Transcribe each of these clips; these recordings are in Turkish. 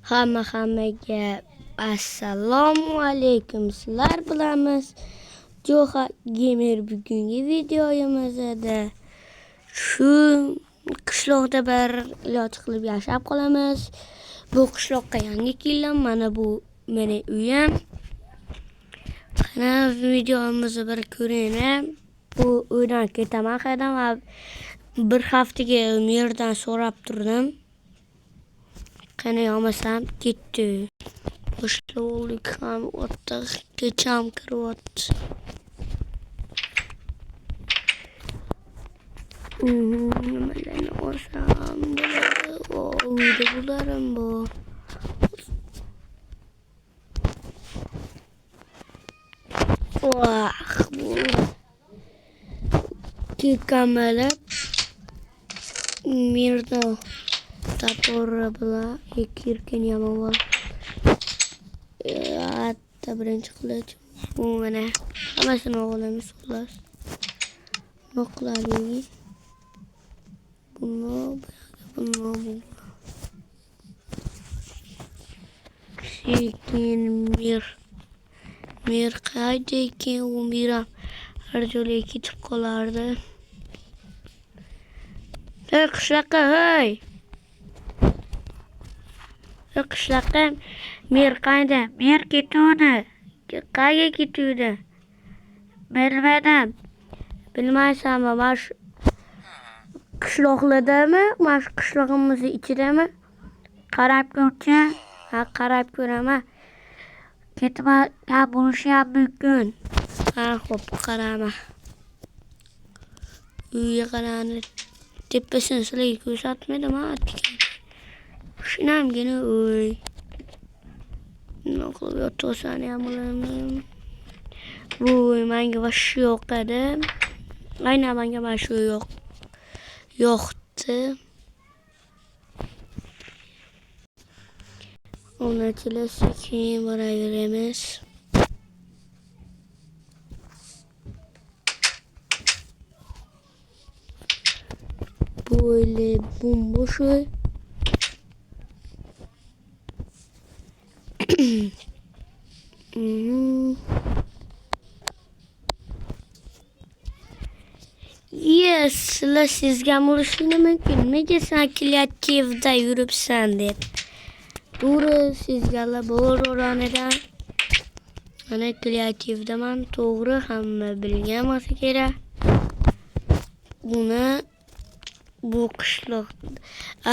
Hammaga assalomu alaykum. Sizlar bilamiz Jo'xa Gamer bugungi videomizda shu qishloqda bir iloj qilib yashab qolamiz. Bu qishloqqa yangi keldim. Mana bu meni uyim. Qani videomizni bir ko'ring. Bu uydan ketaman edim va bir haftaga merdan so'rab turdim. Qani olmasam ketdi. Boshlovlik ham o'tdi, kecham kiryapti. Nimalarni olsam bo'ladi? Uyda bo'larim bu. Bu kamalab merda tapori bilan ekirken yomon bor. Hatta birinchi qilich bu mana hammasini olamiz xullas. Noqlaring. Bunu sekin mer qayda ekan u miram har joyga ketib qolardi. Qishloqqa hey. Qishloqqa mer qayda? Mer ketuvdi. Qayerga ketuvdi? Bilmadim. Bilmaysanmi? Mana shu qishloqlardami? Mana shu qishlog'imizning ichidami? Qarab ko'rchi? Ha, qarab ko'raman. Ketma, ha bo'lishi ham mumkin. Ha, xo'p, qaraman. Uyga qarani tepasini sizlarga ko'rsatmadim, ha. Shinamgina uy. Nima qilib yotasan ham bilaman. Bu menga va shu yoqadi. Aynan menga mana shu yoqdi. Ona tilasi keyin boraveramiz. Böyle bomboş uy. Yes, sizga bo'lishini mumkin. Nega sen kreativda yuribsan deb. To'g'ri, sizga bor o'ranidan. Mana kreativdaman, to'g'ri, hamma bilgan bo'lsa kerak. Buni bu qishloq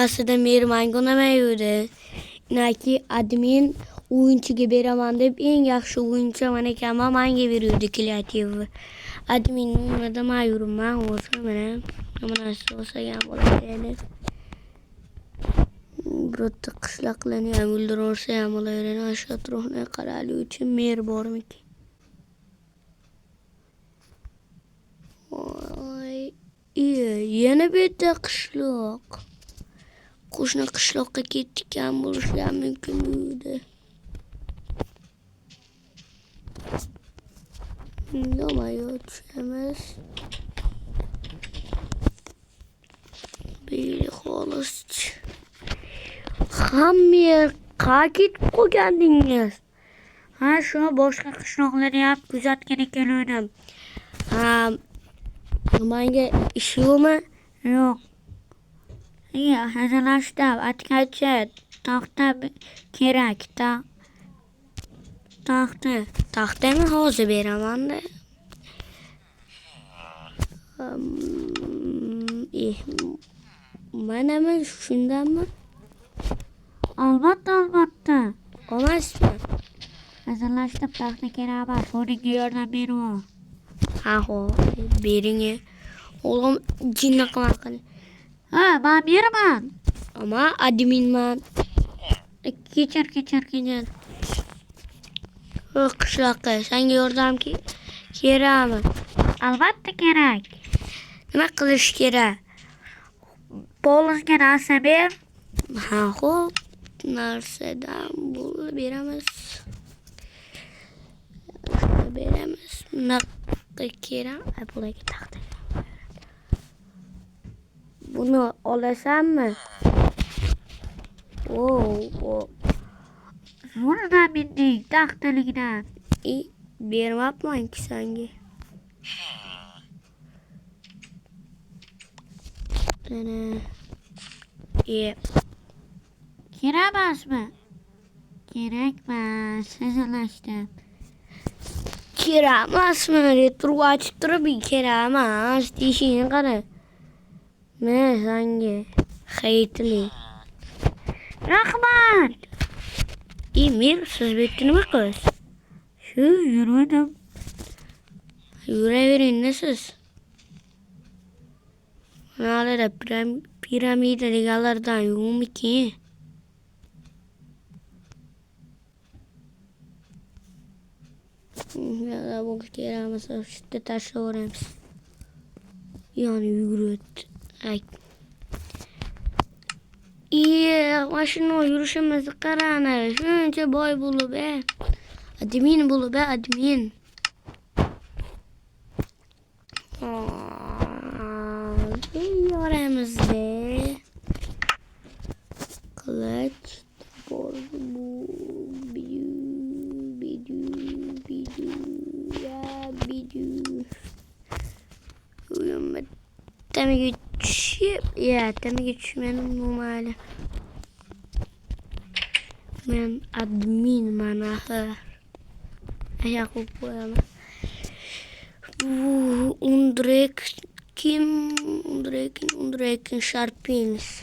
aslida mermanga unamaydi. Naki admin o'yinchiga beraman deb eng yaxshi o'yinchi mana kama menga berdi kreativ. Admin nima mayurman o'zi mana narsa ham bo'ladi. Birotta qishloqlarni ham o'ldirsa ham bo'ladi. Shu atrofni qarali uchun mer bormiki? Yana bitta qishloq. Qo'shni qishloqqa ketdik ham bo'lishi ham mumkin edi. Yo'mayotimiz. Biri xolos. Hamma qaytib qo'ygandingiz. Ha, shu boshqa qishloqlarni ham kuzatgan ekanman. Ha, menga ish yo'qmi? Yo'q. Hazırlaştım. Atkaçı. Tahta kerak. Tahtani hozir beraman da. Manami shundanmi? Albatta. Olmasmi? Hazırlaştım. Tahta kerak bor. Foninga yordam beraman. Ha, bering. O'g'lim jinni qilgan. Ha, ben beraman. Ama adminman. Kechir. Qishloqqa senga yordam kerakmi? Albatta kerak. Nima qilish kerak? Polizga narsa ber. Ha, xo'p. Narsadan bo'lib beramiz. Nima kerak? Bularga taxta. Bunu olasanmı? Buradan bindik taxtaligine. Bermapman ki sanki. Ana. Giremez mi? Gerekmez. Sözleştim. Kiramaz mı? Retro açıp durup bir kiramaz. Dişini karı. Ne sanki? Hayitli. Rahman. Emir söz bittini mi kız? Şu yürüdüm. Yüreğin nesiz? Hala piramide regalardan yoğun ki. Ya da bu kiramasa işte taşla öğrenmiş. Yani yürüt. Ay. İyi, maşına yürüşemez karana. Şunca boy bulu be. Admin bulu be, admin. Yoremez be. Kılıç. Bol bu. Bidu. Ya bidu. Uyum. Temi güç. Ya temi güç benim normali. Men admin manahır. Ayak koyalım. Undreken sharpins.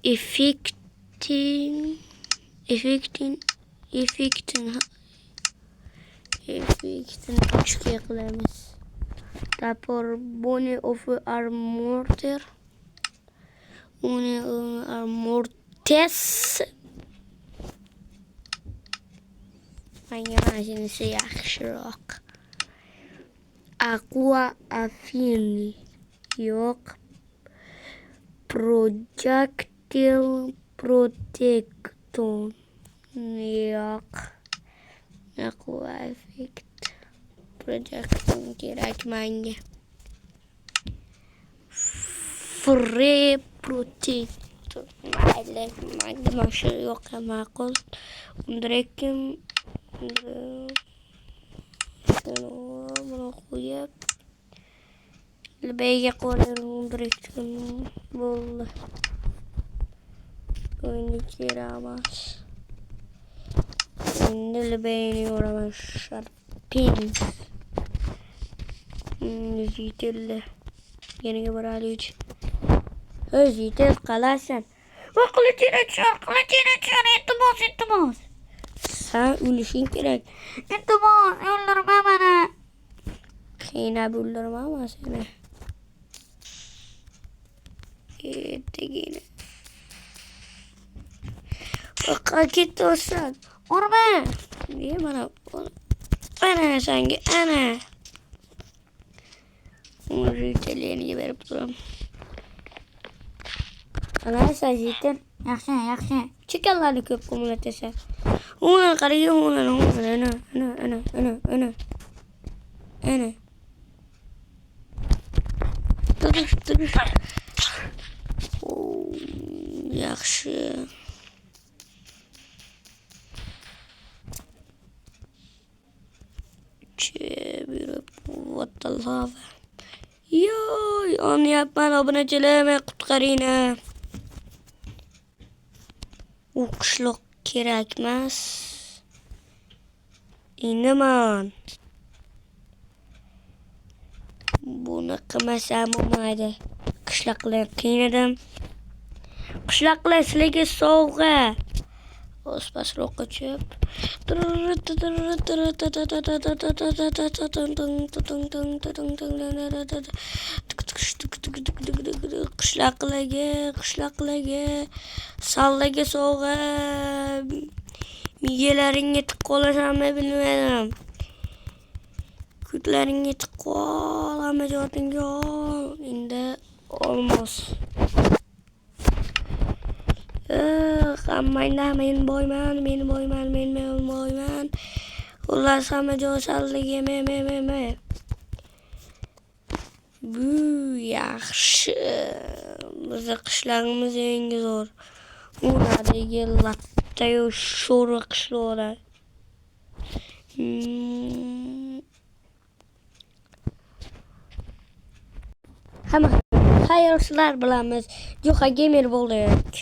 Effekten küçük yakılarımız. Rapor bone of armorter. Armortes. Imagine yaxshiroq. Aqua affini yok. Projectile protecton yok. Aqua effect projecton kerak menga. Free protector mayli menga mashu yo'q ma'qul. Undrekim bunu koyup lebeyge koyarım direkt bol oyunu kiramaz. Şimdi lebeyini uğramış şarpin zitelle yeni barali üç zitel kalarsan kılıcını çar etmez. Sen ölüşün gerek. İntimaz öldürme beni. Kıyına öldürme ama seni. Yine. Bak git olsan. Vurma. Niye bana? Ana sanki ana. Onu rütelerini verip duram. Ana sen zaten. Yaxşı. Çıkarlarını köp kumulatısa. Ona karıyor ona. Ana. Dur. Yaxşı. Çevirip what the love. Yoy, onu yapman abunacılığıma kutkarına. Uçluk gerekmez. İnaman. Bunu kımasam olmaydı. Kışlakla kıynadım. Kışlakla silegi soğuğa. Ospas roka çöp. Kışlakla sallaga soğuğa. Migelerin yetik kolasam bilmedim. Kütlerin yetik kolamayacağın yol. Indi olmaz. Kammayla men boyman. Ular sama josaldı yeme. Bu yaxşı. Bizi qishlarimiz eng zo'r. Ona yıllatta yo şoru kışlora. Hemen hayırlılar bilamiz. Juha gemir bulduk.